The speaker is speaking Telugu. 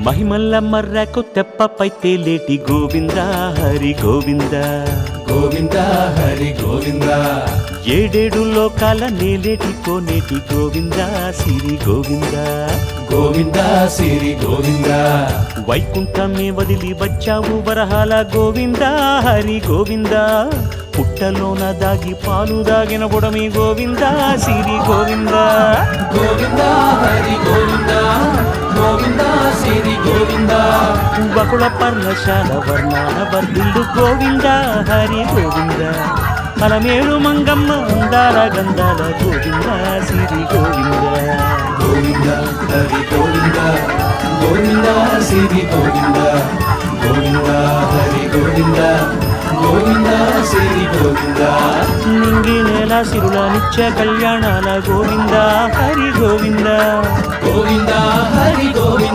మహిమల్ల మర్రకు తెప్పపై తేలేటి గోవింద హరి గోవింద గోవింద హరి గోవింద ఏడేడు లోకాల నేలేటి కోనేటి గోవింద సిరి గోవింద గోవింద సిరి గోవింద వైకుంఠమే వదిలి వచ్చావు వరహాల గోవింద హరి గోవింద పుట్టలోన దాగి పాలు దాగిన బుడమి గోవింద సిరి గోవింద గోవింద హరి గోవింద గోవింద సిరి గోవింద బకుళ పర్ణశాల వర్ణాల వర్ధిల్లు గోవింద హరి గోవింద అలమేలు మంగమ్మ అందాల గంధాల గోవింద సిరి గోవింద గోవింద హరి గోవింద గోవింద సిరి గోవింద గోవింద హరి గోవింద గోవింద సిరి గోవింద నింగి నేల సిరుల నిత్య కళ్యాణాల గోవింద హరి గోవింద గోవింద హరి గోవింద